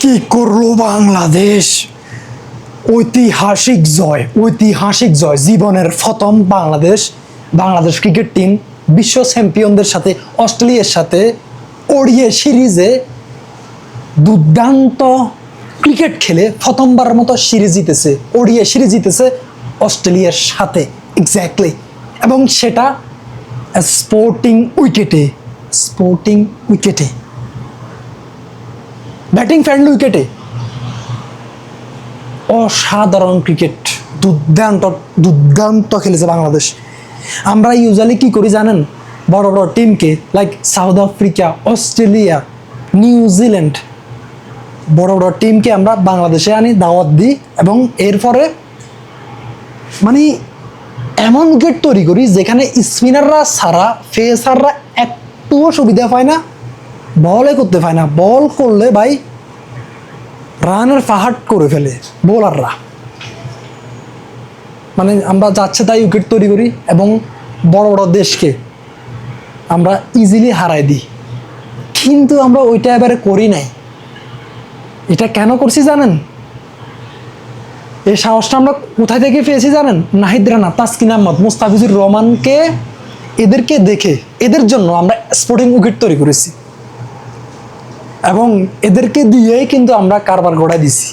কি করলো বাংলাদেশ? ঐতিহাসিক জয় জীবনের প্রথম বাংলাদেশ ক্রিকেট টিম বিশ্ব চ্যাম্পিয়নদের সাথে অস্ট্রেলিয়ার সাথে ওডিআই সিরিজে দুর্দান্ত ক্রিকেট খেলে প্রথমবারের মতো সিরিজ জিতেছে, ওডিআই সিরিজ জিতেছে অস্ট্রেলিয়ার সাথে এক্স্যাক্টলি, এবং সেটা স্পোর্টিং উইকেটে ব্যাটিং ফ্রেন্ডলি উইকেটে। অসাধারণ ক্রিকেট, দুর্দান্ত খেলেছে বাংলাদেশ। আমরা ইউজুয়ালি কি করি জানেন? বড় বড় টিমকে like south Africa, Australia, New Zealand, বড় বড় টিমকে আমরা বাংলাদেশে আনি, দাওয়াত দিই, এবং এরপরে মানে এমন উইকেট তৈরি করি যেখানে স্পিনাররা ছাড়া পেসাররা একটুও সুবিধা পায় না, বলে করতে পায় না। বল করলে ভাই রানের পাহাড় করে ফেলে বোলাররা। মানে আমরা যাচ্ছে তাই উইকেট তৈরি করি এবং বড় বড় দেশকে আমরা ইজিলি হারাই দিই, কিন্তু আমরা ওইটা এবারে করি নাই। এটা কেন করছি জানেন? এই সাহসটা আমরা কোথায় থেকে পেয়েছি জানেন? নাহিদ রানা, তাসকিন আহমেদ, মুস্তাফিজুর রহমানকে, এদেরকে দেখে, এদের জন্য আমরা স্পোর্টিং উইকেট তৈরি করেছি এবং এদেরকে দিয়েই কিন্তু আমরা কারবার গড়াই দিছি।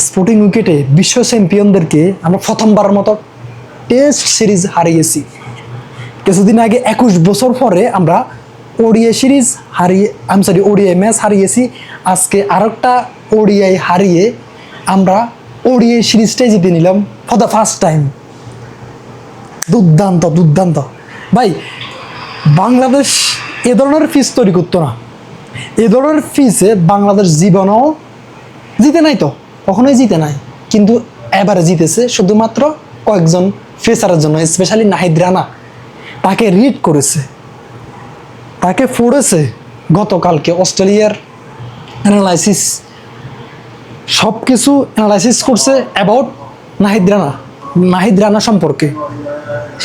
স্পোর্টিং উইকেটে বিশ্ব চ্যাম্পিয়নদেরকে আমরা প্রথমবারের মতো টেস্ট সিরিজ হারিয়েছি। কিছুদিন আগে 21 বছর পরে আমরা ওডিআই ম্যাচ হারিয়েছি। আজকে আরেকটা ওডিআই হারিয়ে আমরা ওডিআই সিরিজটাই জিতে নিলাম ফর দ্য ফার্স্ট টাইম। দুর্দান্ত ভাই। বাংলাদেশ এ ধরনের পিচ তৈরি করতো না। এ ধরনের পিচে বাংলাদেশ জীবনেও জিতে নাই, তো কখনোই জিতে নাই, কিন্তু এবারে জিতেছে শুধুমাত্র কয়েকজন পেসারের জন্য, স্পেশালি নাহিদ রানা। তাকে রিড করেছে, তাকে পড়েছে গতকালকে অস্ট্রেলিয়ার অ্যানালাইসিস, সব কিছু অ্যানালাইসিস করছে অ্যাবাউট নাহিদ রানা সম্পর্কে।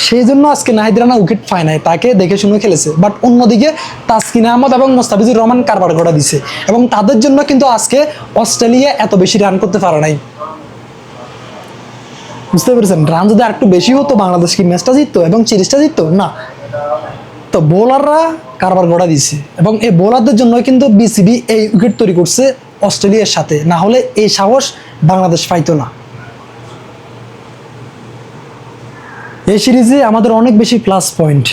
সেই জন্য আজকে নাহিদ রানা উইকেট পায় নাই, তাকে দেখে শুনে খেলেছে। বাট অন্যদিকে তাসকিন আহমেদ এবং মুস্তাফিজুর রহমান কারবার গড়া দিছে, এবং তাদের জন্য কিন্তু আজকে অস্ট্রেলিয়া এত বেশি রান করতে পারে নাই। বুঝতে পেরেছেন? রান যদি আরেকটু বেশি হতো বাংলাদেশ কি ম্যাচটা জিততো এবং সিরিজটা জিততো না। তো বোলাররা কারবার গড়া দিছে, এবং এই বোলারদের জন্য কিন্তু বিসিবি এই উইকেট তৈরি করছে অস্ট্রেলিয়ার সাথে, না হলে এই সাহস বাংলাদেশ পাইতো না। এই সিরিজে আমাদের অনেক বেশি প্লাস পয়েন্ট।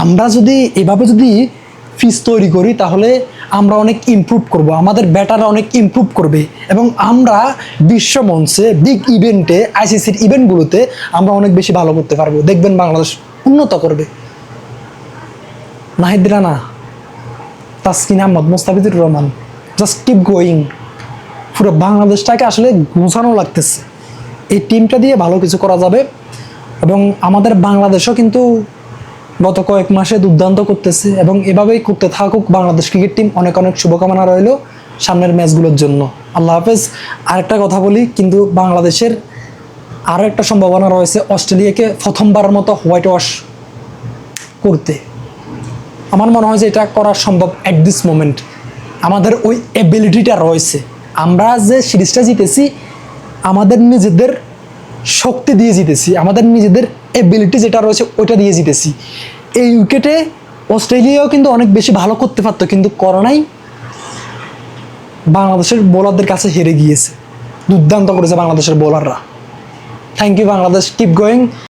আমরা যদি এভাবে পিচ তৈরি করি তাহলে আমরা অনেক ইমপ্রুভ করব, আমাদের ব্যাটাররা অনেক ইমপ্রুভ করবে, এবং আমরা বিশ্ব মঞ্চে বিগ ইভেন্টে, আইসিসির ইভেন্টগুলোতে আমরা অনেক বেশি ভালো করতে পারবো। দেখবেন বাংলাদেশ উন্নত করবে। Nahid Rana, Taskin Ahmed, Mustafizur Rahman, just keep going. পুরো বাংলাদেশটাকে আসলে গোছানো লাগতেছে। এই টিমটা দিয়ে ভালো কিছু করা যাবে, এবং আমাদের বাংলাদেশও কিন্তু গত কয়েক মাসে দুর্দান্ত করতেছে, এবং এভাবেই করতে থাকুক বাংলাদেশ ক্রিকেট টিম। অনেক শুভকামনা রইল সামনের ম্যাচগুলোর জন্য। আল্লাহ হাফেজ। আরেকটা কথা বলি, কিন্তু বাংলাদেশের আরও একটা সম্ভাবনা রয়েছে অস্ট্রেলিয়াকে প্রথমবারের মতো হোয়াইট ওয়াশ করতে। আমার মনে হয় যে এটা করা সম্ভব অ্যাট দিস মোমেন্ট। আমাদের ওই এবিলিটিটা রয়েছে। আমরা যে সিরিজটা জিতেছি আমাদের নিজেদের শক্তি দিয়ে জিতেছি, আমাদের নিজেদের এবিলিটি যেটা রয়েছে ওইটা দিয়ে জিতেছি। এই উইকেটে অস্ট্রেলিয়াও কিন্তু অনেক বেশি ভালো করতে পারতো, কিন্তু করে নাই। বাংলাদেশের বোলারদের কাছে হেরে গিয়েছে। দুর্দান্ত করেছে বাংলাদেশের বোলাররা। Thank you Bangladesh, keep going.